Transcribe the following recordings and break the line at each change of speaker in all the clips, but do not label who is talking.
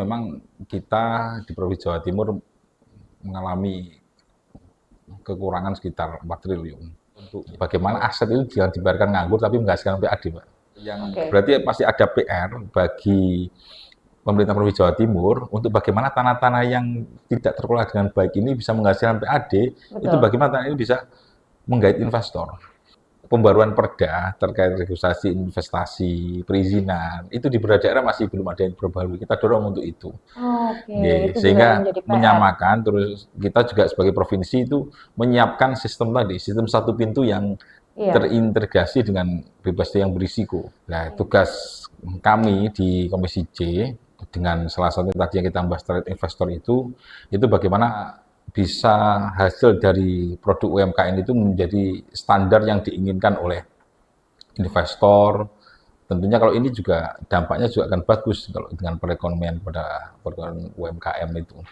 memang kita di Provinsi Jawa Timur mengalami kekurangan sekitar 4 triliun. Untuk bagaimana aset itu jangan dibiarkan nganggur tapi menghasilkan PAD, Pak. Yang berarti masih ada PR bagi pemerintah Provinsi Jawa Timur untuk bagaimana tanah-tanah yang tidak terkelola dengan baik ini bisa menghasilkan PAD, itu bagaimana tanah ini bisa menggait investor. Pembaruan perda terkait regulasi investasi, perizinan, itu di beberapa daerah masih belum ada yang diperbarui. Kita dorong untuk itu.
Itu
sehingga menyamakan, terus kita juga sebagai provinsi itu menyiapkan sistem tadi, sistem satu pintu yang terintegrasi dengan bebas yang berisiko. Nah, tugas kami di Komisi J dengan salah satu tadi yang kita bahas terkait investor itu bagaimana bisa hasil dari produk UMKM itu menjadi standar yang diinginkan oleh investor. Tentunya kalau ini juga dampaknya juga akan bagus kalau dengan perekonomian pada UMKM itu.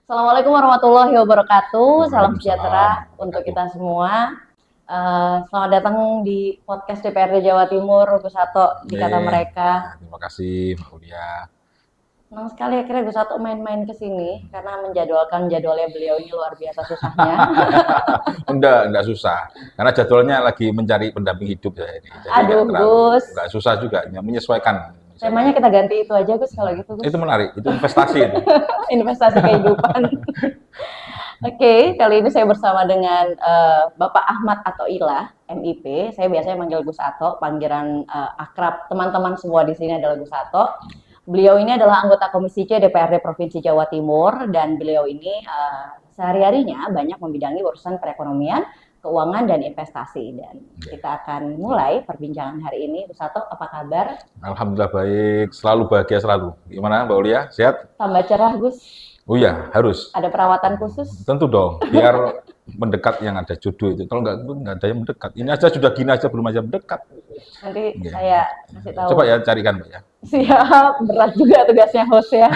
Assalamualaikum warahmatullahi wabarakatuh. Salam sejahtera untuk kita semua. Selamat datang di podcast DPRD Jawa Timur, Gus Sato, di kata mereka.
Terima kasih, Mbak Ulia.
Senang sekali akhirnya Gus Sato main-main ke sini, karena menjadwalkan jadwalnya beliau ini luar biasa susahnya.
Enggak susah, karena jadwalnya lagi mencari pendamping hidup saya ini.
Jadi aduh, Gus.
Enggak susah juga, menyesuaikan.
Temanya kita ganti itu aja, Gus, kalau gitu, Gus.
Itu menarik, itu investasi itu.
Investasi kehidupan. Oke, kali ini saya bersama dengan Bapak Ahmad Athoillah, MIP. Saya biasanya manggil Gus Sato, panggilan akrab teman-teman semua di sini adalah Gus Sato. Beliau ini adalah anggota Komisi C DPRD Provinsi Jawa Timur, dan beliau ini sehari-harinya banyak membidangi urusan perekonomian, keuangan, dan investasi. Dan kita akan mulai perbincangan hari ini. Gus Sato, apa kabar?
Alhamdulillah baik, selalu bahagia selalu. Gimana Mbak Ulia, sehat?
Tambah cerah, Gus.
Oh iya, harus.
Ada perawatan khusus?
Tentu dong, biar mendekat yang ada jodoh itu. Kalau nggak ada yang mendekat. Ini aja sudah gini aja, belum aja mendekat.
Nanti saya kasih tahu.
Coba ya, carikan Mbak ya.
Siap, berat juga tugasnya host ya.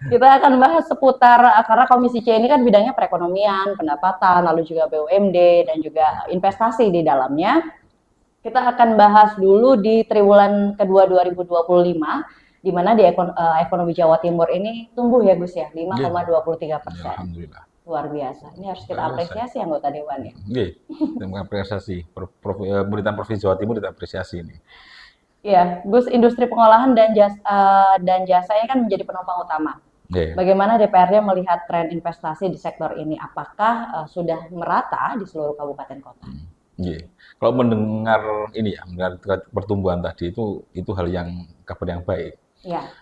Kita akan bahas seputar, karena Komisi C ini kan bidangnya perekonomian, pendapatan, lalu juga BUMD, dan juga investasi di dalamnya. Kita akan bahas dulu di triwulan kedua 2025, di mana di ekonomi Jawa Timur ini tumbuh ya Gus ya, 5,23%.
Alhamdulillah.
Luar biasa. Ini harus kita apresiasi anggota Dewan ya.
Terima apresiasi. Pemerintahan Provinsi Jawa Timur kita apresiasi ini.
Iya, Gus, industri pengolahan dan jasanya kan menjadi penopang utama. Bagaimana DPRD melihat tren investasi di sektor ini? Apakah sudah merata di seluruh kabupaten kota?
Kalau mendengar ini ya, mendengar pertumbuhan tadi itu hal yang kabar yang baik.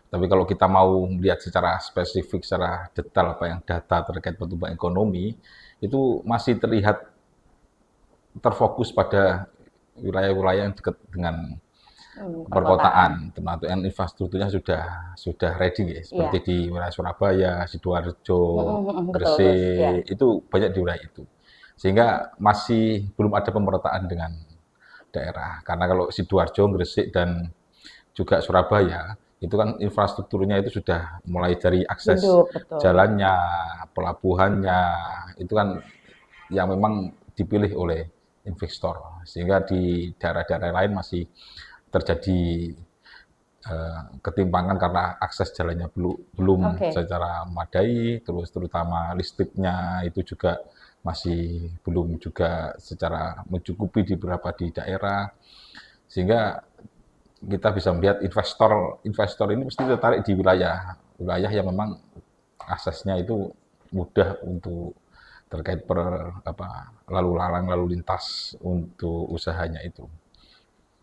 Tapi kalau kita mau melihat secara spesifik, secara detail apa yang data terkait pertumbuhan ekonomi, itu masih terlihat terfokus pada wilayah-wilayah yang dekat dengan perkotaan, termasuk yang infrastrukturnya sudah ready ya, seperti di wilayah Surabaya, Sidoarjo, Gresik, itu banyak di wilayah itu. Sehingga masih belum ada pemerataan dengan daerah. Karena kalau Sidoarjo, Gresik, dan juga Surabaya, itu kan infrastrukturnya itu sudah mulai dari akses jalannya, pelabuhannya, itu kan yang memang dipilih oleh investor. Sehingga di daerah-daerah lain masih terjadi ketimpangan karena akses jalannya belum secara memadai, terutama listriknya itu juga masih belum juga secara mencukupi di beberapa di daerah, sehingga kita bisa melihat investor ini mesti tertarik di wilayah yang memang aksesnya itu mudah untuk terkait lalu lintas untuk usahanya itu.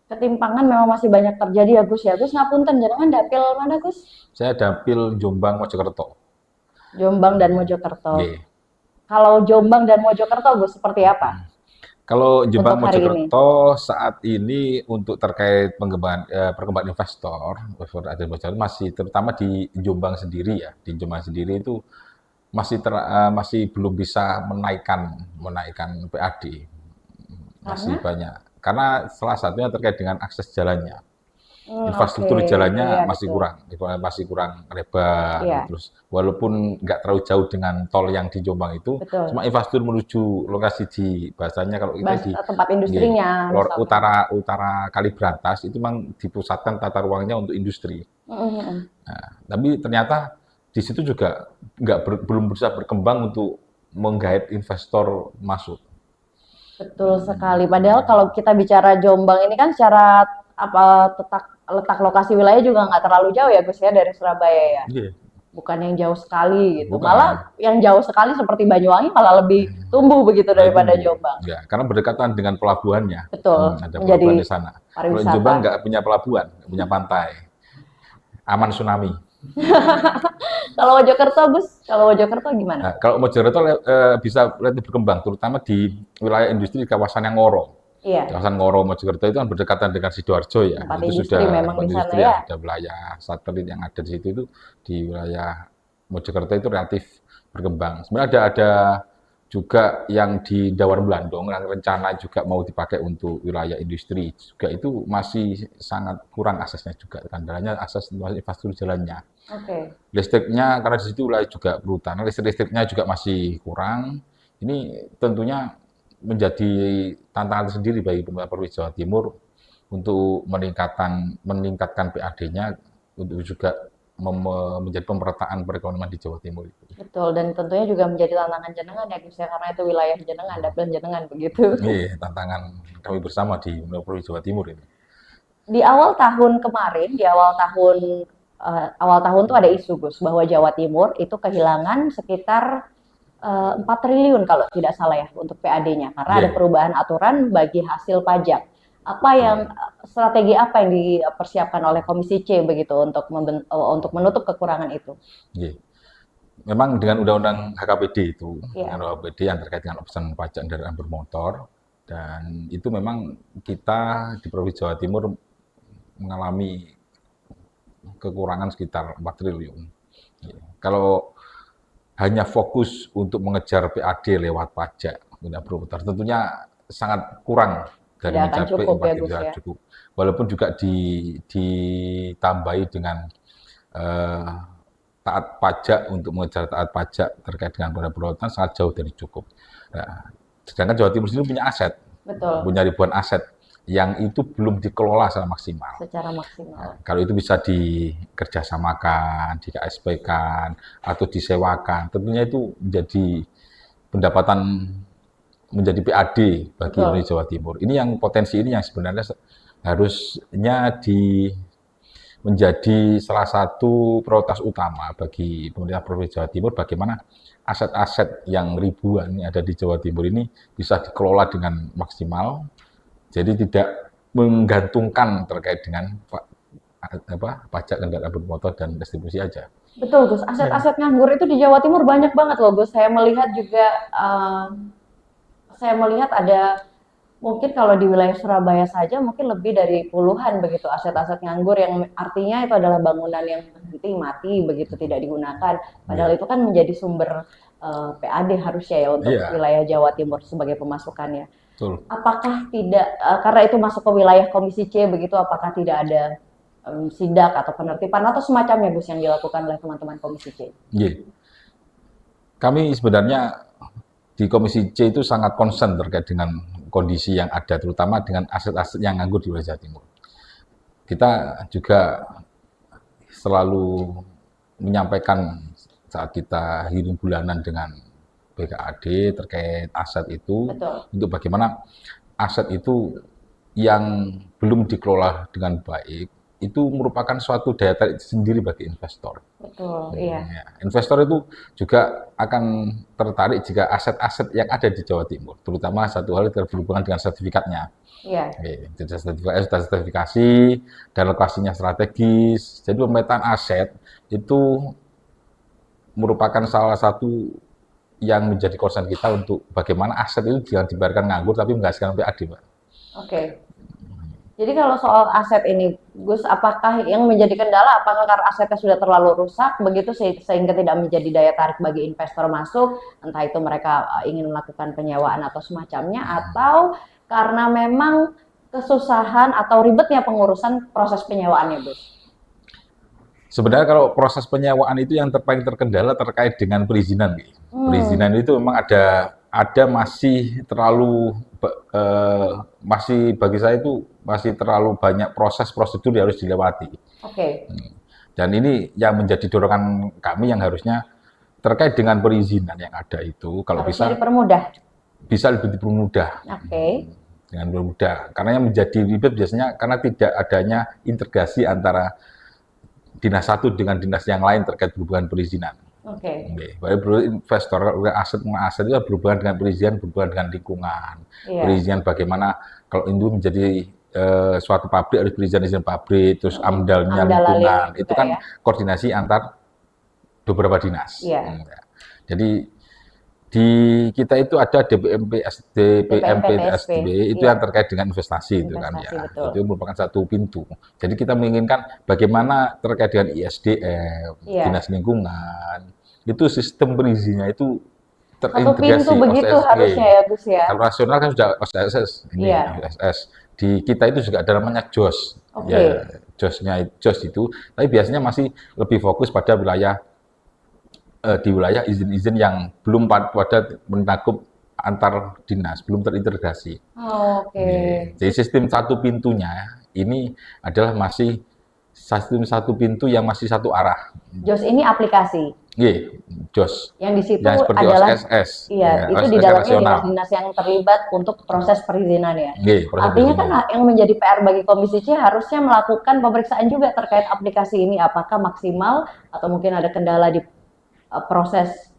Ketimpangan memang masih banyak terjadi ya Gus ya. Gus ngapunten, jenengan dapil mana Gus?
Saya dapil Jombang, Mojokerto.
Jombang dan Mojokerto. Kalau Jombang dan Mojokerto Gus seperti apa?
Kalau Jombang Mojokerto saat ini untuk terkait perkembangan investor masih terutama di Jombang sendiri ya. Di Jombang sendiri itu masih belum bisa menaikkan PAD. Masih banyak. Karena salah satunya terkait dengan akses jalannya. Infrastruktur
Oke.
jalannya
Iya, betul.
masih kurang lebar.
Iya,
Terus walaupun nggak terlalu jauh dengan tol yang di Jombang itu,
betul.
cuma infrastruktur menuju lokasi di bahasanya kalau kita di
Tempat
nggih,
industrinya misalkan.
utara Kalibrantas itu memang dipusatkan tata ruangnya untuk industri.
Mhm, mhm.
Nah, tapi ternyata di situ juga belum bisa berkembang untuk menggait investor masuk.
Betul sekali. Padahal kalau kita bicara Jombang ini kan secara apa letak lokasi wilayah juga nggak terlalu jauh ya Gus ya dari Surabaya ya.
Iya,
Bukan yang jauh sekali gitu.
bukan.
Malah yang jauh sekali seperti Banyuwangi malah lebih tumbuh begitu
Lebih
daripada
tumbuh.
Jombang.
Ya, karena berdekatan dengan pelabuhannya.
Betul,
Ada pelabuhan di
menjadi
sana. Kalau di Jombang
pariwisata.
nggak punya pelabuhan, nggak punya pantai. Aman tsunami.
Kalau Mojokerto Gus, kalau Mojokerto gimana?
Nah, kalau Mojokerto bisa relatif berkembang, terutama di wilayah industri di kawasan yang Ngoro.
Iya,
Kawasan Ngoro Mojokerto itu kan berdekatan dengan Sidoarjo ya.
tempat
Itu
industri
sudah
memang
tempat
di sana
industri ya,
ya.
sudah wilayah satelit yang ada di situ itu di wilayah Mojokerto itu relatif berkembang. Sebenarnya ada juga yang di Dawar Blandong yang rencana juga mau dipakai untuk wilayah industri juga itu masih sangat kurang aksesnya juga. Kendalanya akses infrastruktur jalannya.
Oke.
Listriknya karena di situ wilayah juga perhutanan, listriknya juga masih kurang. Ini tentunya menjadi tantangan tersendiri bagi pemerintah Provinsi Jawa Timur untuk meningkatkan PAD-nya untuk juga menjadi pemerataan perekonomian di Jawa Timur itu.
Betul, dan tentunya juga menjadi tantangan jenengan ya Gus ya, karena itu wilayah jenengan, dapil jenengan begitu.
Ini tantangan kami bersama di Provinsi Jawa Timur ini.
Di awal tahun kemarin, di awal tahun tuh ada isu Gus bahwa Jawa Timur itu kehilangan sekitar 4 triliun kalau tidak salah ya untuk PAD-nya karena ada
Yeah.
perubahan aturan bagi hasil pajak. Apa yang
Yeah.
strategi apa yang dipersiapkan oleh Komisi C begitu untuk menutup kekurangan itu?
Yeah. Memang dengan undang-undang HKPD itu,
Ya,
dengan HKPD yang terkait dengan urusan pajak kendaraan bermotor, dan itu memang kita di Provinsi Jawa Timur mengalami kekurangan sekitar 4 triliun. Ya. Kalau hanya fokus untuk mengejar PAD lewat pajak tidak berputar, tentunya sangat kurang dari
tidak akan
mencapai
cukup
4
ya Gus
triliun
ya.
cukup. Walaupun juga ditambahi dengan eh, taat pajak untuk mengejar taat pajak terkait dengan perbuatan sangat jauh dari cukup. Nah, sedangkan Jawa Timur sendiri punya aset,
Betul,
punya ribuan aset yang itu belum dikelola secara maksimal.
secara maksimal.
Kalau itu bisa dikerjasamakan, di KSP-kan, atau disewakan, tentunya itu menjadi pendapatan menjadi PAD bagi
Betul.
Jawa Timur. Ini yang potensi ini yang sebenarnya harusnya menjadi salah satu prioritas utama bagi pemerintah Provinsi Jawa Timur bagaimana aset-aset yang ribuan yang ada di Jawa Timur ini bisa dikelola dengan maksimal, jadi tidak menggantungkan terkait dengan pajak kendaraan bermotor dan distribusi aja.
Betul Gus, aset-aset nganggur itu di Jawa Timur banyak banget loh Gus. Saya melihat ada mungkin kalau di wilayah Surabaya saja mungkin lebih dari puluhan begitu aset-aset nganggur yang artinya itu adalah bangunan yang berhenti mati begitu tidak digunakan. Padahal
Ya,
itu kan menjadi sumber PAD harusnya ya untuk
iya,
wilayah Jawa Timur sebagai pemasukannya.
betul.
Apakah tidak karena itu masuk ke wilayah Komisi C begitu apakah tidak ada sidak atau penertiban atau semacamnya Gus yang dilakukan oleh teman-teman Komisi C?
Iya. Kami sebenarnya di Komisi C itu sangat concern terkait dengan kondisi yang ada, terutama dengan aset-aset yang nganggur di wilayah Jawa Timur. Kita juga selalu menyampaikan saat kita hearing bulanan dengan BKAD terkait aset itu,
Betul,
untuk bagaimana aset itu yang belum dikelola dengan baik, itu merupakan suatu daya tarik sendiri bagi investor.
betul, iya,
Ya. Investor itu juga akan tertarik jika aset-aset yang ada di Jawa Timur, terutama satu hal yang berhubungan dengan sertifikatnya.
iya,
Jadi sudah sertifikasi dan lokasinya strategis. Jadi pemetaan aset itu merupakan salah satu yang menjadi concern kita untuk bagaimana aset itu jangan dibiarkan nganggur tapi menghasilkan PAD, Pak.
oke. Jadi kalau soal aset ini, Gus, apakah yang menjadi kendala, apakah karena asetnya sudah terlalu rusak, begitu sehingga tidak menjadi daya tarik bagi investor masuk, entah itu mereka ingin melakukan penyewaan atau semacamnya, atau karena memang kesusahan atau ribetnya pengurusan proses penyewaannya, Gus?
Sebenarnya kalau proses penyewaan itu yang paling terkendala terkait dengan perizinan. Perizinan itu memang ada masih terlalu masih bagi saya itu masih terlalu banyak proses prosedur yang harus dilewati.
Oke.
Dan ini yang menjadi dorongan kami yang harusnya terkait dengan perizinan yang ada itu kalau
Harusnya
bisa
dipermudah.
Bisa lebih dipermudah.
Oke.
Dengan mudah. Karena yang menjadi ribet biasanya karena tidak adanya integrasi antara dinas satu dengan dinas yang lain terkait berhubungan perizinan.
Oke.
Baik investor, aset itu berhubungan dengan perizinan, berhubungan dengan lingkungan. Perizinan bagaimana kalau itu menjadi suatu pabrik harus perizinan izin pabrik, terus amdalnya lingkungan. Itu kan koordinasi antar beberapa dinas. Jadi di kita itu ada DPMP, SDB itu yang terkait dengan investasi itu kan ya. Betul. Itu merupakan satu pintu. Jadi kita menginginkan bagaimana terkait dengan ISDM, dinas lingkungan, itu sistem perizinannya itu terintegrasi.
Satu pintu begitu harusnya ya, Gus ya.
Kalau nasional kan sudah OSS, ini OSS. Di kita itu juga ada namanya JOS. Ya, JOS itu, tapi biasanya masih lebih fokus pada di wilayah izin-izin yang belum pada mencakup antar dinas, belum terintegrasi. Jadi sistem satu pintunya ini adalah masih sistem satu pintu yang masih satu arah.
JOS ini aplikasi.
Iya, JOS.
Yang di situ
yang
adalah
OSS.
Iya, itu di dalamnya dinas-dinas yang terlibat untuk proses perizinan ya. Artinya kan yang menjadi PR bagi Komisi C harusnya melakukan pemeriksaan juga terkait aplikasi ini, apakah maksimal atau mungkin ada kendala di proses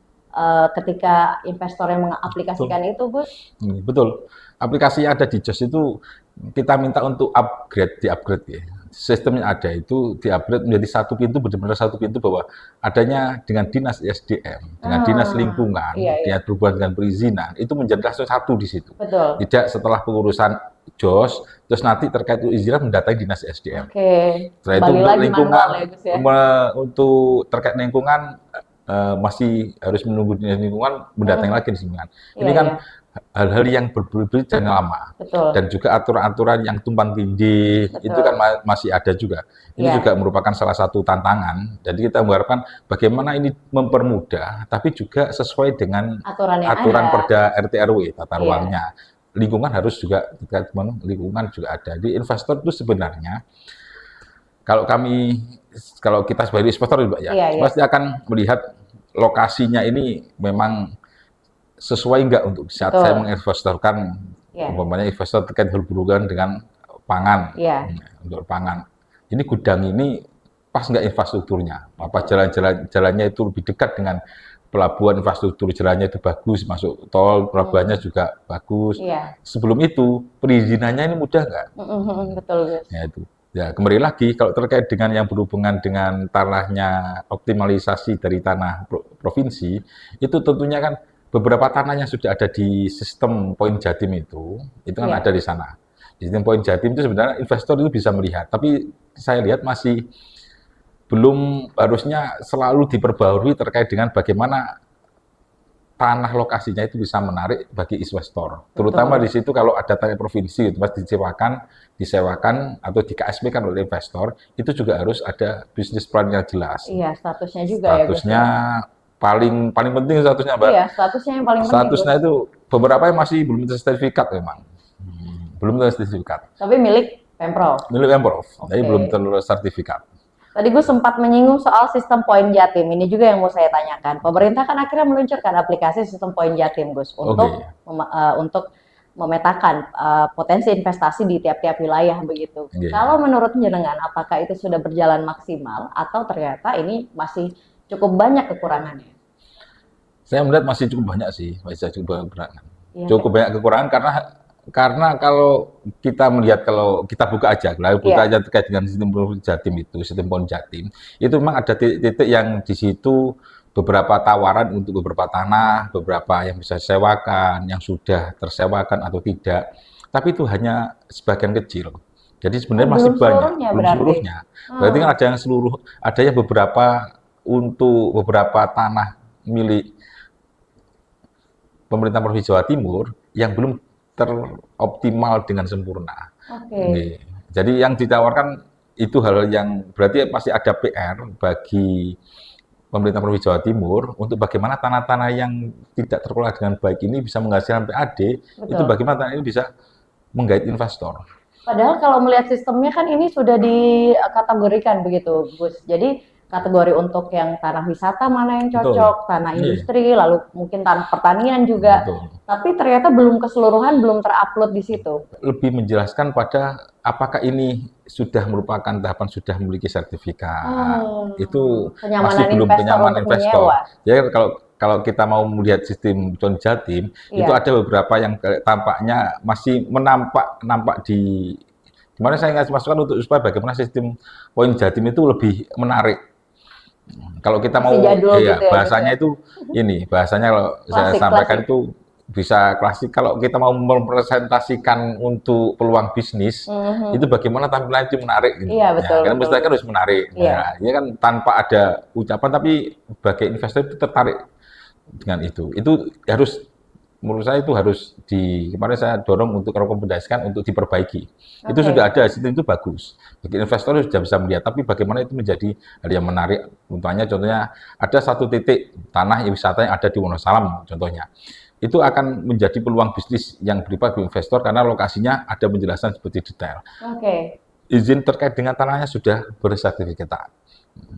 ketika investor yang mengaplikasikan itu, Gus?
Betul. Aplikasi yang ada di JOS itu kita minta untuk di-upgrade ya. Sistem yang ada itu di-upgrade menjadi satu pintu, benar-benar satu pintu bahwa adanya dengan dinas SDM, dengan dinas lingkungan, dengan berhubungan dengan perizinan, itu menjadi langsung satu di situ.
Betul.
Tidak setelah pengurusan JOS, terus nanti terkait perizinan mendatangi dinas SDM. Setelah itu untuk lingkungan, untuk terkait lingkungan, masih harus menunggu dinas lingkungan mendatangi lagi di lingkungan. Ini kan hal-hal yang berbeda dan lama.
Betul.
Dan juga aturan-aturan yang tumpang tindih itu kan masih ada juga. Ini juga merupakan salah satu tantangan. Jadi kita mengharapkan bagaimana ini mempermudah, tapi juga sesuai dengan aturan Perda RT RW tata ruangnya. Lingkungan harus juga lingkungan juga ada. Jadi investor itu sebenarnya kalau kita sebagai investor pasti akan melihat lokasinya ini memang sesuai enggak untuk saat saya menginvestorkan, umpamanya investor terkait berhubungan dengan pangan, untuk pangan. Ini gudang ini pas enggak infrastrukturnya? Apa jalannya itu lebih dekat dengan pelabuhan, infrastruktur jalannya itu bagus, masuk tol, pelabuhannya juga bagus. Sebelum itu perizinannya ini mudah enggak?
Betul, Gus.
Ya itu. Ya, kembali lagi kalau terkait dengan yang berhubungan dengan tanahnya, optimalisasi dari tanah provinsi, itu tentunya kan beberapa tanah yang sudah ada di sistem Poin Jatim itu kan ada di sana. Di sistem Poin Jatim itu sebenarnya investor itu bisa melihat, tapi saya lihat masih belum, harusnya selalu diperbarui terkait dengan bagaimana tanah lokasinya itu bisa menarik bagi investor. Terutama di situ kalau ada tanah provinsi itu pasti disewakan atau di KSP kan oleh investor, itu juga harus ada bisnis plan yang jelas.
Iya, statusnya juga
statusnya paling penting statusnya, Mbak.
Iya, statusnya yang paling penting.
Statusnya itu beberapa yang masih belum sertifikat memang. Belum sertifikat.
Tapi milik Pemprov.
Milik Pemprov. Jadi belum sertifikat.
Tadi gue sempat menyinggung soal sistem Poin Jatim. Ini juga yang mau saya tanyakan. Pemerintah kan akhirnya meluncurkan aplikasi sistem Poin Jatim, Gus, untuk memetakan potensi investasi di tiap-tiap wilayah begitu. Kalau menurut jenengan, apakah itu sudah berjalan maksimal atau ternyata ini masih cukup banyak kekurangannya?
Saya melihat masih cukup banyak sih, masih cukup kekurangan. Cukup banyak kekurangan karena kalau kita melihat, kalau kita buka aja terkait dengan sistem Jatim itu, sistem Poin Jatim, itu memang ada titik yang di situ beberapa tawaran untuk beberapa tanah, beberapa yang bisa disewakan, yang sudah tersewakan atau tidak, tapi itu hanya sebagian kecil. Jadi sebenarnya masih banyak, belum seluruhnya. Berarti kan ada yang beberapa untuk beberapa tanah milik pemerintah Provinsi Jawa Timur yang belum teroptimal dengan sempurna. Okay. Jadi yang ditawarkan itu hal yang berarti masih ada PR bagi pemerintah Provinsi Jawa Timur untuk bagaimana tanah-tanah yang tidak terkelola dengan baik ini bisa menghasilkan PAD, itu bagaimana tanah ini bisa menggait investor.
Padahal kalau melihat sistemnya kan ini sudah dikategorikan begitu, Gus. Jadi kategori untuk yang tanah wisata mana yang cocok, tanah industri, lalu mungkin tanah pertanian juga. Tapi ternyata belum keseluruhan, belum terupload di situ.
Lebih menjelaskan pada apakah ini sudah merupakan tahapan sudah memiliki sertifikat. Itu masih belum penyamanan investor. Jadi kalau kita mau melihat sistem Jatim, itu ada beberapa yang tampaknya masih nampak di kemarin saya ngasih masukan untuk supaya bagaimana sistem poin Jatim itu lebih menarik. Kalau kita mau bahasanya itu ini, bahasanya kalau saya sampaikan itu bisa klasik. Kalau kita mau mempresentasikan untuk peluang bisnis, itu bagaimana tampilan itu menarik. Gitu.
Iya, betul.
Karena mesti kan harus menarik. Ya, ini kan tanpa ada ucapan, tapi bagi investor itu tertarik dengan itu. Itu harus, menurut saya itu harus kemarin saya dorong untuk rekomendasikan untuk diperbaiki. Itu sudah ada, sistem itu bagus. Bagi investor sudah bisa melihat, tapi bagaimana itu menjadi hal yang menarik. Contohnya ada satu titik tanah wisata yang ada di Wonosalam, contohnya. Itu akan menjadi peluang bisnis yang berupa bagi investor karena lokasinya ada penjelasan seperti detail. Izin terkait dengan tanahnya sudah bersertifikat.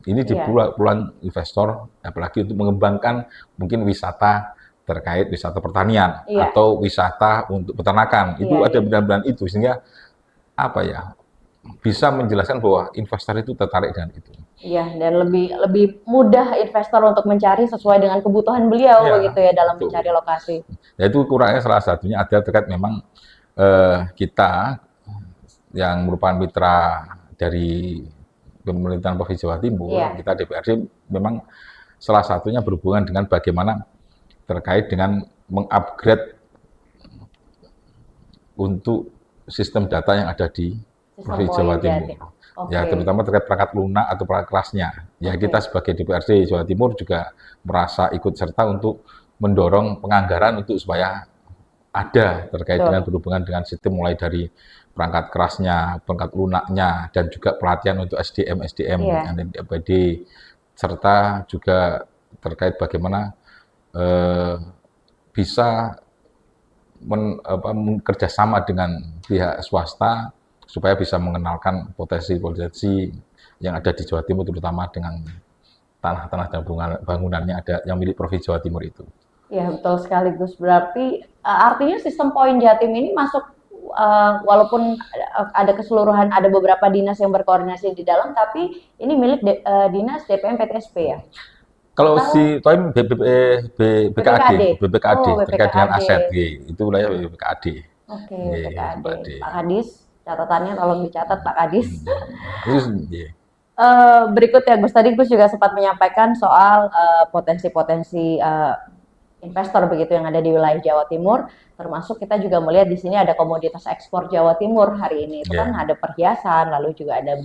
Ini di peluang investor, apalagi untuk mengembangkan mungkin wisata terkait wisata pertanian atau wisata untuk peternakan. Itu ada benar-benar itu, sehingga bisa menjelaskan bahwa investor itu tertarik dengan itu.
Iya, dan lebih mudah investor untuk mencari sesuai dengan kebutuhan beliau begitu ya dalam mencari lokasi.
Ya itu kurangnya salah satunya ada terkait memang kita yang merupakan mitra dari pemerintahan Provinsi Jawa Timur, kita DPRD memang salah satunya berhubungan dengan bagaimana terkait dengan mengupgrade untuk sistem data yang ada di Provinsi Jawa Timur. Ya, terutama terkait perangkat lunak atau perangkat kerasnya. Ya, kita sebagai DPRD Jawa Timur juga merasa ikut serta untuk mendorong penganggaran untuk supaya ada terkait dengan berhubungan dengan sistem mulai dari perangkat kerasnya, perangkat lunaknya, dan juga pelatihan untuk SDM yang ada di APD, serta juga terkait bagaimana bisa kerjasama dengan pihak swasta supaya bisa mengenalkan potensi-potensi yang ada di Jawa Timur, terutama dengan tanah-tanah dan bangunannya ada yang milik Provinsi Jawa Timur itu.
Ya, betul sekali, Gus. Berarti artinya sistem poin Jatim ini masuk, walaupun ada keseluruhan, ada beberapa dinas yang berkoordinasi di dalam, tapi ini milik dinas DPM PTSP ya?
Kalau si poin BPKAD terkait dengan aset, itu wilayah BPKAD.
Oke, BPKAD. Pak Kadis, catatannya tolong dicatat Pak Kadis. Berikutnya Gus, tadi Gus juga sempat menyampaikan soal potensi-potensi investor begitu yang ada di wilayah Jawa Timur, termasuk kita juga melihat di sini ada komoditas ekspor Jawa Timur hari ini. Itu kan ada perhiasan, lalu juga ada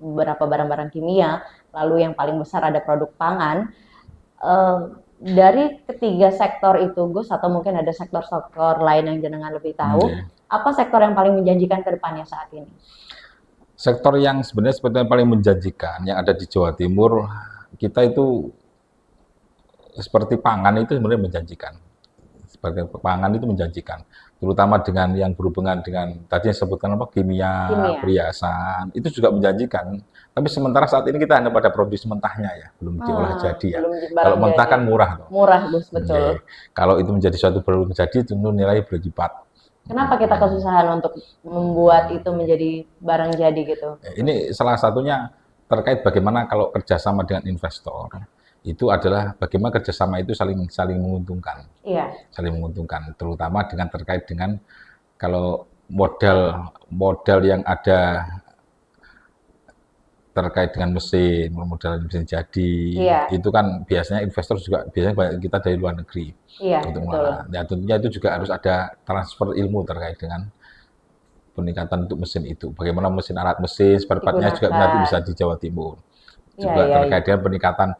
beberapa barang-barang kimia, lalu yang paling besar ada produk pangan. Dari ketiga sektor itu, Gus, atau mungkin ada sektor-sektor lain yang jenengan lebih tahu, apa sektor yang paling menjanjikan ke depannya saat ini?
Sektor yang sebenarnya sebetulnya paling menjanjikan yang ada di Jawa Timur, kita itu seperti pangan itu sebenarnya menjanjikan. Seperti pangan itu menjanjikan, terutama dengan yang berhubungan dengan tadi yang sebutkan kimia, perhiasan, itu juga menjanjikan. Tapi sementara saat ini kita hanya pada produksi mentahnya ya, belum diolah jadi ya. Kalau mentah kan murah.
Murah, Gus, betul.
Kalau itu menjadi suatu produk jadi, tentu nilai berlipat.
Kenapa kita kesusahan untuk membuat itu menjadi barang jadi gitu?
Ini salah satunya terkait bagaimana kalau kerjasama dengan investor. Itu adalah bagaimana kerjasama itu saling menguntungkan. Saling menguntungkan, terutama dengan terkait dengan kalau modal yang ada terkait dengan modal mesin jadi, itu kan biasanya investor juga biasanya banyak kita dari luar negeri. Untuk ya, tentunya itu juga harus ada transfer ilmu terkait dengan peningkatan untuk mesin itu. Bagaimana alat mesin, spare part-nya juga nanti bisa di Jawa Timur. Juga terkait dengan peningkatan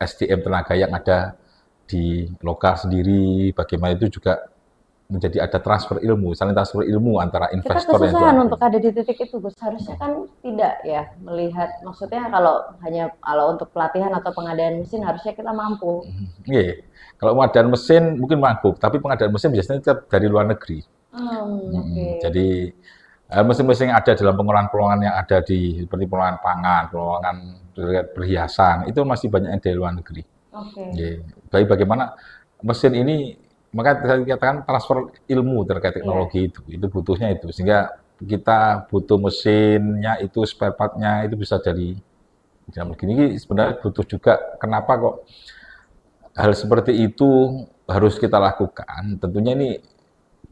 SDM tenaga yang ada di lokal sendiri, bagaimana itu juga menjadi ada transfer ilmu, saling transfer ilmu antara
Kita
investor yang
kesusahan
jual.
untuk ada di titik itu, Gus. Harusnya kan tidak ya melihat, maksudnya kalau untuk pelatihan atau pengadaan mesin harusnya kita mampu.
Iya. Kalau pengadaan mesin mungkin mampu, tapi pengadaan mesin biasanya tetap dari luar negeri.
Oke.
Jadi mesin-mesin yang ada dalam pengolahan-pengolahan yang ada di seperti pengolahan pangan, pengolahan perhiasan itu masih banyak yang dari luar negeri.
Oke.
Baik bagaimana mesin ini, maka saya katakan transfer ilmu terkait teknologi itu butuhnya itu, sehingga kita butuh mesinnya itu, spare part-nya itu bisa dari dalam negeri. Ini sebenarnya butuh juga, kenapa kok hal seperti itu harus kita lakukan? Tentunya ini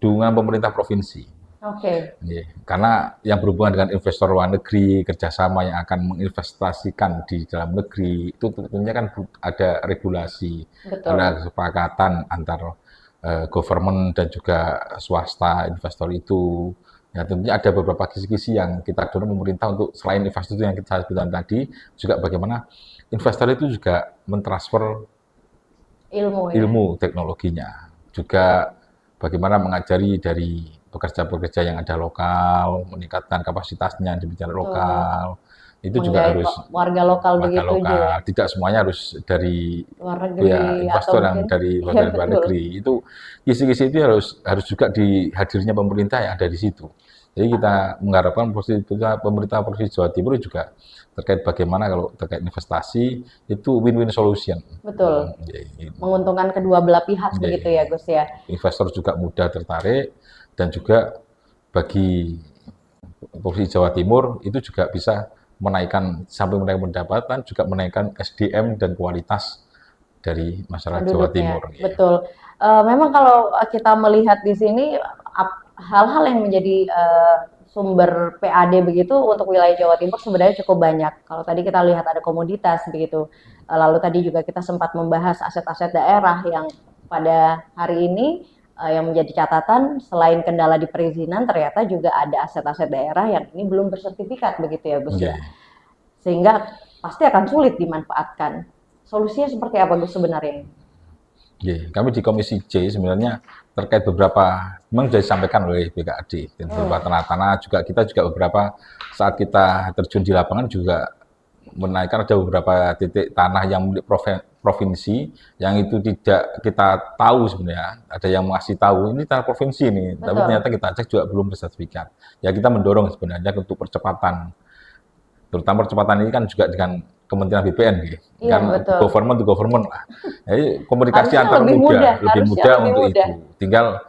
dukungan pemerintah provinsi.
Oke.
Karena yang berhubungan dengan investor luar negeri, kerjasama yang akan menginvestasikan di dalam negeri, itu tentunya kan ada regulasi, ada kesepakatan antar government dan juga swasta investor itu. Ya, tentunya ada beberapa kisi-kisi yang kita dorong pemerintah untuk, selain infrastruktur yang kita sebutkan tadi, juga bagaimana investor itu juga mentransfer ilmu teknologinya. Juga bagaimana mengajari dari pekerja-pekerja yang ada lokal, meningkatkan kapasitasnya di bidang lokal. Itu juga harus
warga lokal begitu juga.
Tidak semuanya harus dari
luar negeri
investor yang dari luar negeri. Itu kisi-kisi itu harus juga dihadirnya pemerintah yang ada di situ. Jadi kita mengharapkan pemerintah Provinsi Jawa Timur juga terkait bagaimana kalau terkait investasi itu win-win solution.
Betul. Menguntungkan kedua belah pihak begitu ya, Gus ya.
Investor juga mudah tertarik, dan juga bagi Provinsi Jawa Timur itu juga bisa menaikkan, sampai menaikkan pendapatan, juga menaikkan SDM dan kualitas dari masyarakat Jawa Timur.
Betul. Memang kalau kita melihat di sini hal-hal yang menjadi sumber PAD begitu untuk wilayah Jawa Timur sebenarnya cukup banyak. Kalau tadi kita lihat ada komoditas begitu. Lalu tadi juga kita sempat membahas aset-aset daerah yang pada hari ini yang menjadi catatan, selain kendala di perizinan, ternyata juga ada aset-aset daerah yang ini belum bersertifikat begitu ya, Gus ya. Sehingga pasti akan sulit dimanfaatkan. Solusinya seperti apa, Gus, sebenarnya?
Kami di Komisi C sebenarnya terkait beberapa, memang sudah disampaikan oleh BKAD, dan beberapa tanah-tanah juga, kita juga beberapa saat kita terjun di lapangan juga menaikkan, ada beberapa titik tanah yang milik provinsi yang itu tidak kita tahu sebenarnya, ada yang masih tahu ini tanah provinsi ini, tapi ternyata kita cek juga belum bersertifikat. Ya kita mendorong sebenarnya untuk percepatan, terutama percepatan ini kan juga dengan Kementerian BPN gitu, kan government to government lah. Jadi komunikasi antar lebih mudah untuk itu. Tinggal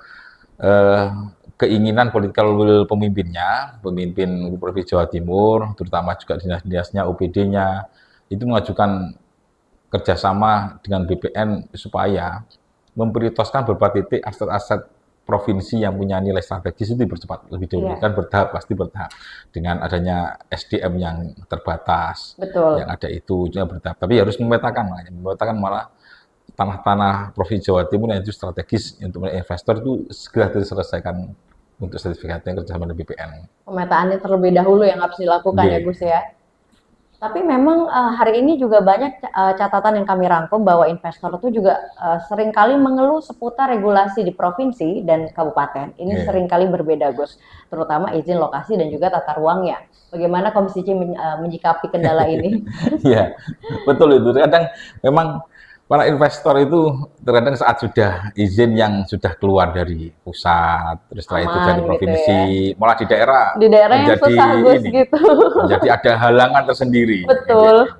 keinginan political will pemimpinnya, pemimpin Provinsi Jawa Timur, terutama juga dinas-dinasnya, OPD-nya, itu mengajukan kerjasama dengan BPN supaya memprioritaskan beberapa titik aset-aset provinsi yang punya nilai strategis itu dipercepat lebih dulu. Kan bertahap, pasti bertahap. Dengan adanya SDM yang terbatas, yang ada itu juga bertahap. Tapi harus memetakan malah tanah-tanah Provinsi Jawa Timur yang itu strategis untuk investor itu segera diselesaikan untuk sertifikatnya kerjasama dengan BPN.
Pemetaannya terlebih dahulu yang harus dilakukan ya, Gus ya. Tapi memang hari ini juga banyak catatan yang kami rangkum bahwa investor itu juga seringkali mengeluh seputar regulasi di provinsi dan kabupaten. Ini seringkali berbeda, Gus, terutama izin lokasi dan juga tata ruangnya. Bagaimana Komisi C menyikapi kendala ini?
Iya, betul itu. Kadang memang para investor itu terkadang saat sudah izin yang sudah keluar dari pusat, terus setelah itu dari provinsi, gitu ya. Malah di daerah
yang susah, Gus, gitu.
Menjadi ada halangan tersendiri.
Betul.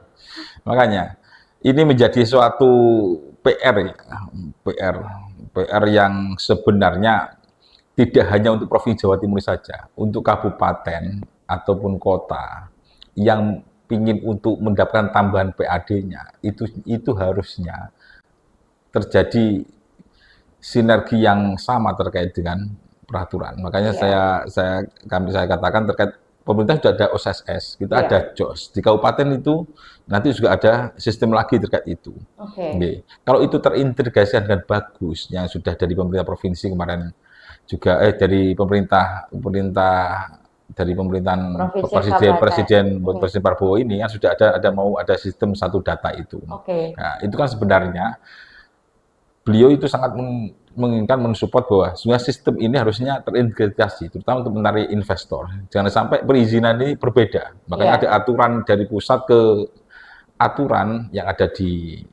Makanya ini menjadi suatu PR yang sebenarnya tidak hanya untuk Provinsi Jawa Timur saja, untuk kabupaten ataupun kota yang ingin untuk mendapatkan tambahan PAD-nya, itu harusnya terjadi sinergi yang sama terkait dengan peraturan. Makanya saya katakan terkait pemerintah sudah ada OSS, kita ada JOS. Di kabupaten itu nanti juga ada sistem lagi terkait itu. Kalau itu terintegrasi dengan bagus, yang sudah dari pemerintah provinsi kemarin juga dari pemerintahan Presiden Prabowo ini kan sudah ada sistem satu data itu. Nah, itu kan sebenarnya beliau itu sangat menginginkan mensupport bahwa sebenarnya sistem ini harusnya terintegrasi, terutama untuk menarik investor. Jangan sampai perizinan ini berbeda. Makanya ada aturan dari pusat ke aturan yang ada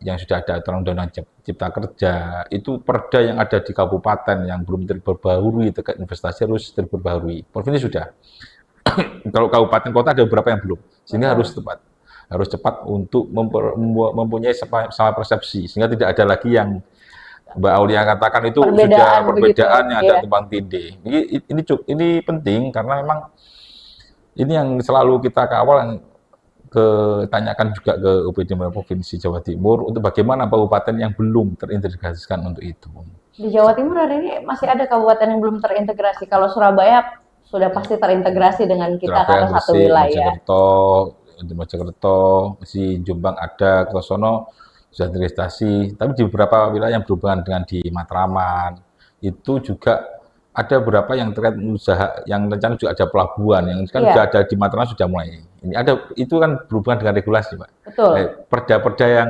yang sudah ada aturan Undang-Undang Cipta Kerja, itu perda yang ada di kabupaten yang belum terperbaharui terkait investasi harus terperbaharui. Provinsi sudah. Kalau kabupaten kota ada beberapa yang belum, sehingga harus cepat untuk mempunyai sama persepsi, sehingga tidak ada lagi yang Mbak Aulia katakan itu sudah perbedaan yang ada tumpang tindih. Ini penting karena memang ini yang selalu kita kawal, tanyakan juga ke UPD Provinsi Jawa Timur untuk bagaimana kabupaten yang belum terintegrasikan untuk itu.
Di Jawa Timur hari ini masih ada kabupaten yang belum terintegrasi. Kalau Surabaya sudah pasti terintegrasi dengan kita karena satu wilayah.
Mojokerto, si Jombang ada, Kertosono sudah terintegrasi. Tapi di beberapa wilayah yang berhubungan dengan di Matraman itu juga ada beberapa yang terkait usaha yang rencana juga ada pelabuhan yang kan sudah ada di Matraman sudah mulai. Ini ada itu kan berhubungan dengan regulasi, Pak.
Betul.
Perda-perda yang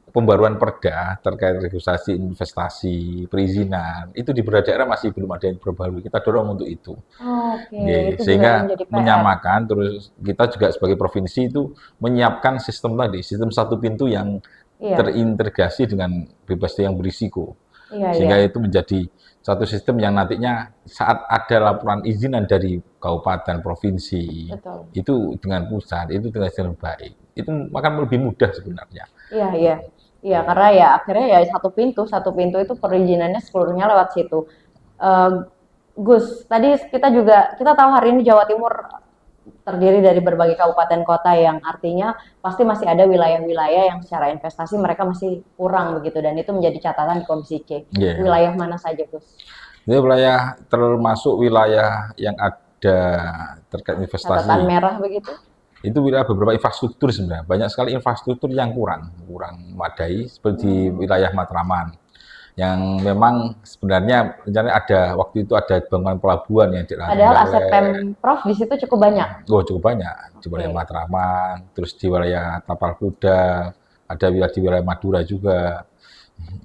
pembaruan perda terkait regulasi investasi, perizinan, itu di beberapa daerah masih belum ada yang diperbarui. Kita dorong untuk itu.
Itu
sehingga menyamakan, terus kita juga sebagai provinsi itu menyiapkan sistem tadi, sistem satu pintu yang terintegrasi dengan bebas yang berisiko. Sehingga itu menjadi satu sistem yang nantinya saat ada laporan izinan dari kabupaten, provinsi, itu dengan pusat, itu dengan sistem baik. Itu akan lebih mudah sebenarnya.
Iya, karena ya akhirnya ya satu pintu itu perizinannya seluruhnya lewat situ. Gus, tadi kita tahu hari ini Jawa Timur terdiri dari berbagai kabupaten kota yang artinya pasti masih ada wilayah-wilayah yang secara investasi mereka masih kurang begitu, dan itu menjadi catatan di Komisi C. Wilayah mana saja, Gus?
Ini wilayah termasuk wilayah yang ada terkait investasi.
Catatan merah begitu?
Itu wilayah beberapa infrastruktur sebenarnya. Banyak sekali infrastruktur yang kurang memadai seperti wilayah Matraman. Yang memang sebenarnya rencananya ada waktu itu ada bangunan pelabuhan yang
padahal aset Pemprov di situ cukup banyak.
Cukup banyak di wilayah Matraman, terus di wilayah Tapal Kuda, ada di wilayah Madura juga.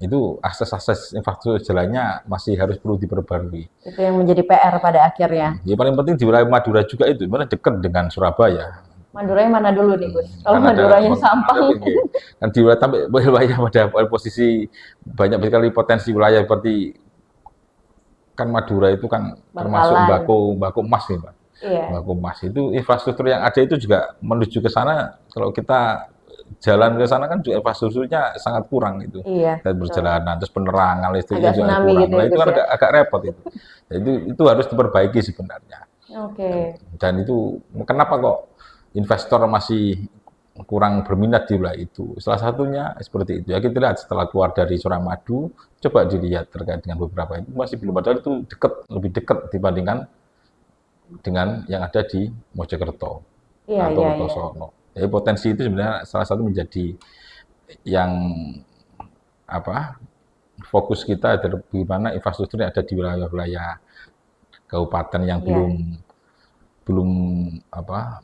Itu akses infrastruktur jalannya masih harus perlu diperbarui.
Itu yang menjadi PR pada akhirnya.
Yang paling penting di wilayah Madura juga itu, mana dekat dengan Surabaya.
Maduranya mana dulu nih, Gus? Kalau Maduranya Sampang.
Kan di wilayah pada posisi banyak sekali potensi wilayah seperti kan Madura itu kan termasuk baku emas nih, Pak. Baku emas itu infrastruktur yang ada itu juga menuju ke sana. Kalau kita jalan ke sana kan juga infrastrukturnya sangat kurang itu. Dan perjalanan terus penerangan listriknya juga kurang. Gitu, itu kan agak repot itu. Itu harus diperbaiki sebenarnya. Dan itu kenapa kok investor masih kurang berminat di wilayah itu. Salah satunya seperti itu. Ya kita lihat setelah keluar dari Suramadu, coba dilihat terkait dengan beberapa itu masih belum, padahal itu lebih dekat dibandingkan dengan yang ada di Mojokerto atau Kertosono. Jadi potensi itu sebenarnya salah satu menjadi yang fokus kita adalah bagaimana infrastruktur yang ada di wilayah-wilayah kabupaten yang belum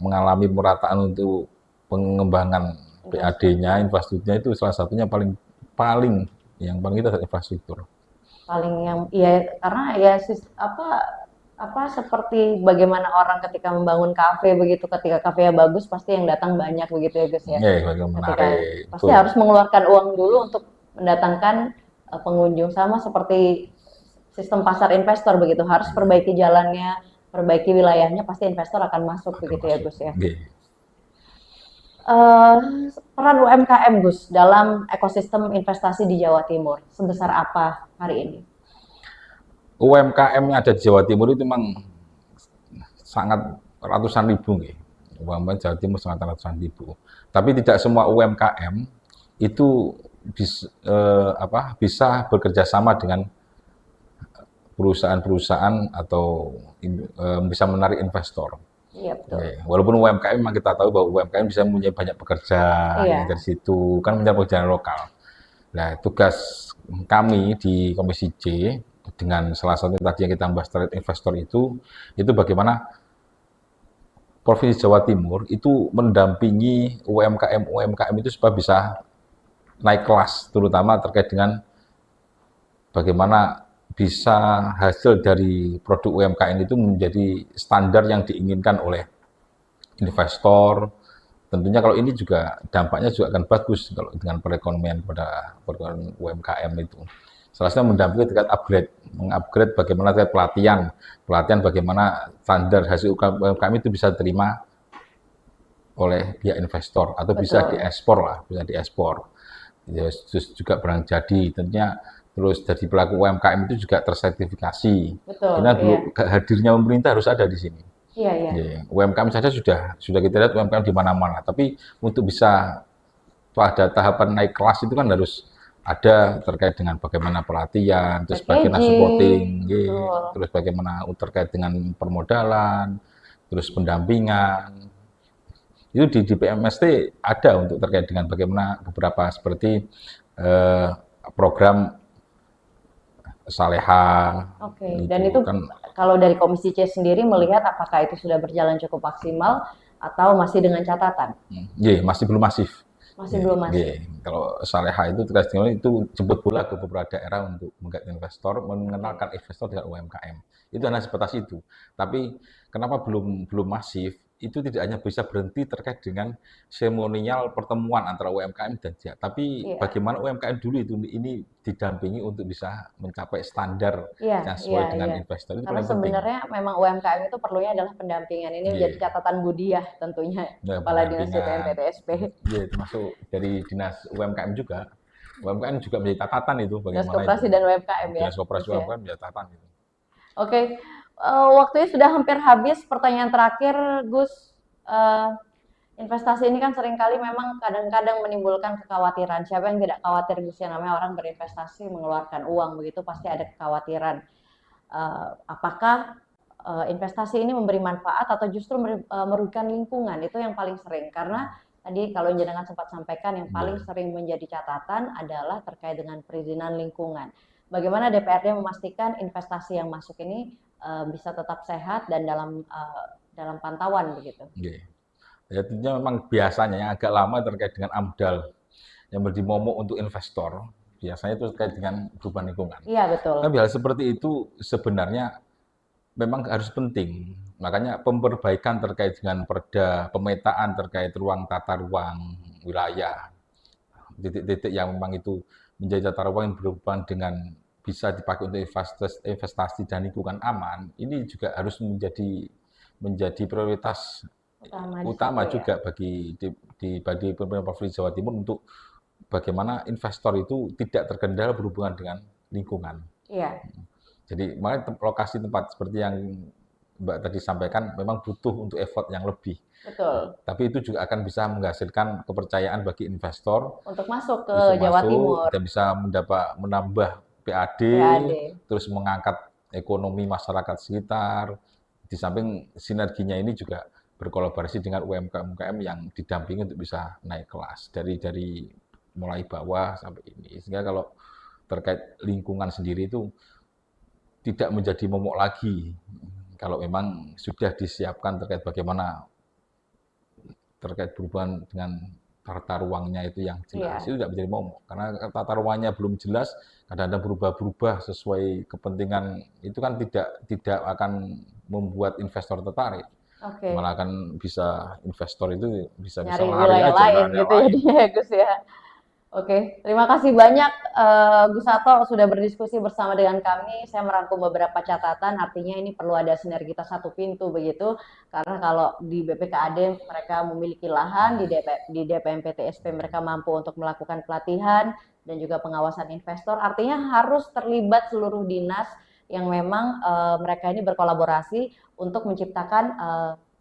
mengalami pemerataan untuk pengembangan PAD-nya, infrastrukturnya itu salah satunya paling kita adalah infrastruktur.
Karena seperti bagaimana orang ketika membangun kafe begitu, ketika kafenya bagus pasti yang datang banyak begitu ya, Gus ya.
Menarik.
Pasti harus mengeluarkan uang dulu untuk mendatangkan pengunjung, sama seperti sistem pasar investor begitu, harus perbaiki jalannya, perbaiki wilayahnya, pasti investor akan masuk begitu ya, Gus ya. Peran UMKM, Gus, dalam ekosistem investasi di Jawa Timur sebesar apa hari ini?
UMKM yang ada di Jawa Timur itu memang sangat ratusan ribu, UMKM Jawa Timur sangat ratusan ribu. Tapi tidak semua UMKM itu bisa bekerja sama dengan perusahaan-perusahaan atau bisa menarik investor.
Iya, betul.
Walaupun UMKM memang kita tahu bahwa UMKM bisa mempunyai banyak pekerja dari situ, kan mencari pekerjaan lokal. Nah, tugas kami di Komisi C dengan salah satu tadi yang kita bahas terkait investor itu bagaimana Provinsi Jawa Timur itu mendampingi UMKM itu supaya bisa naik kelas, terutama terkait dengan bagaimana bisa hasil dari produk UMKM itu menjadi standar yang diinginkan oleh investor. Tentunya kalau ini juga dampaknya juga akan bagus kalau dengan perekonomian pada UMKM itu. Salah satunya mendampingi terkait mengupgrade bagaimana terkait pelatihan bagaimana standar hasil UMKM itu bisa diterima oleh pihak investor atau bisa diekspor. Terus juga barang jadi, tentunya terus dari pelaku UMKM itu juga tersertifikasi. Karena hadirnya pemerintah harus ada di sini. UMKM saja sudah kita lihat UMKM di mana-mana, tapi untuk bisa pada tahapan naik kelas itu kan harus ada terkait dengan bagaimana pelatihan, terus bagaimana supporting, terus bagaimana terkait dengan permodalan, terus pendampingan. Itu di PMST ada untuk terkait dengan bagaimana beberapa seperti program Saleha.
Dan itu kan, kalau dari Komisi C sendiri melihat apakah itu sudah berjalan cukup maksimal atau masih dengan catatan?
Masih belum masif.
Belum masif.
Kalau Saleha itu terkait dengan itu jemput bola ke beberapa daerah untuk menggait investor, mengenalkan investor dengan UMKM. Itu hanya sebatas itu. Tapi kenapa belum masif? Itu tidak hanya bisa berhenti terkait dengan seremonial pertemuan antara UMKM dan JIA, tapi bagaimana UMKM dulu ini didampingi untuk bisa mencapai standar yang sesuai dengan investor. Itu
karena sebenarnya memang UMKM itu perlunya adalah pendampingan. Ini menjadi catatan Budiah tentunya, Kepala Dinas DPMPTSP.
Termasuk dari Dinas UMKM juga. UMKM juga menjadi catatan itu bagaimana.
Dinas Koperasi dan UMKM
Dinas Koperasi UMKM menjadi catatan itu.
Oke. Waktunya sudah hampir habis. Pertanyaan terakhir, Gus. Investasi ini kan seringkali memang kadang-kadang menimbulkan kekhawatiran. Siapa yang tidak khawatir, Gus? Yang namanya orang berinvestasi, mengeluarkan uang, begitu pasti ada kekhawatiran. Apakah investasi ini memberi manfaat atau justru merugikan lingkungan? Itu yang paling sering. Karena tadi kalau jenengan sempat sampaikan, yang paling sering menjadi catatan adalah terkait dengan perizinan lingkungan. Bagaimana DPRD memastikan investasi yang masuk ini bisa tetap sehat dan dalam pantauan begitu?
Ya, tentunya memang biasanya yang agak lama terkait dengan AMDAL yang menjadi momok untuk investor, biasanya itu terkait dengan perubahan lingkungan.
Iya, betul.
Tapi hal seperti itu sebenarnya memang harus penting. Makanya pemperbaikan terkait dengan perda, pemetaan terkait tata ruang wilayah, titik-titik yang memang itu menjadi tata ruang yang berhubungan dengan bisa dipakai untuk investasi dan lingkungan aman, ini juga harus menjadi prioritas utama juga bagi pemerintah Provinsi Jawa Timur untuk bagaimana investor itu tidak terkendala berhubungan dengan lingkungan. Jadi lokasi tempat seperti yang Mbak tadi sampaikan memang butuh untuk effort yang lebih.
Betul.
Tapi itu juga akan bisa menghasilkan kepercayaan bagi investor
untuk masuk ke Jawa Timur
dan bisa menambah PAD, terus mengangkat ekonomi masyarakat sekitar. Di samping sinerginya ini juga berkolaborasi dengan UMKM yang didampingi untuk bisa naik kelas dari mulai bawah sampai ini. Sehingga kalau terkait lingkungan sendiri itu tidak menjadi momok lagi. Kalau memang sudah disiapkan terkait bagaimana terkait berhubungan dengan tata ruangnya itu yang jelas, itu tidak menjadi momok. Karena tata ruangnya belum jelas, kadang-kadang berubah-berubah sesuai kepentingan, itu kan tidak akan membuat investor tertarik. Malah akan bisa investor itu bisa
nyari wilayah lain gitu ya, Gus ya. Terima kasih banyak Gus Sato sudah berdiskusi bersama dengan kami. Saya merangkum beberapa catatan, artinya ini perlu ada sinergitas satu pintu begitu. Karena kalau di BPKAD mereka memiliki lahan, di DPMPTSP mereka mampu untuk melakukan pelatihan dan juga pengawasan investor. Artinya harus terlibat seluruh dinas yang memang mereka ini berkolaborasi untuk menciptakan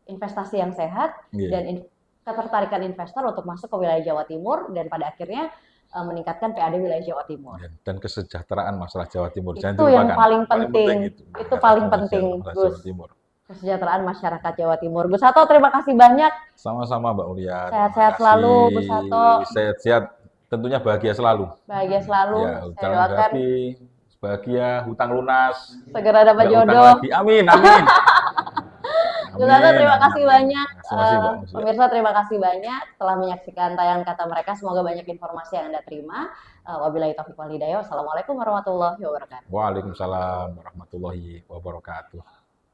investasi yang sehat dan ketertarikan investor untuk masuk ke wilayah Jawa Timur dan pada akhirnya meningkatkan PAD wilayah Jawa Timur.
Dan kesejahteraan masyarakat Jawa Timur.
Itu yang paling penting. Itu paling penting, Gus. Kesejahteraan masyarakat Jawa Timur. Gus Sato, terima kasih banyak.
Sama-sama, Mbak Ulia.
Sehat-sehat selalu, Gus Sato.
Sehat-sehat, tentunya bahagia selalu.
Bahagia selalu.
Saya doakan. Bahagia, hutang lunas.
Segera dapat jodoh.
Amin, amin.
Gus Sato, terima kasih
amin.
banyak.
Terima kasih Mbak Musia.
Pemirsa, terima kasih banyak telah menyaksikan tayangan kata mereka. Semoga banyak informasi yang Anda terima. Wabillahi taufiq wal hidayah. Wassalamualaikum warahmatullahi wabarakatuh.
Waalaikumsalam warahmatullahi wabarakatuh.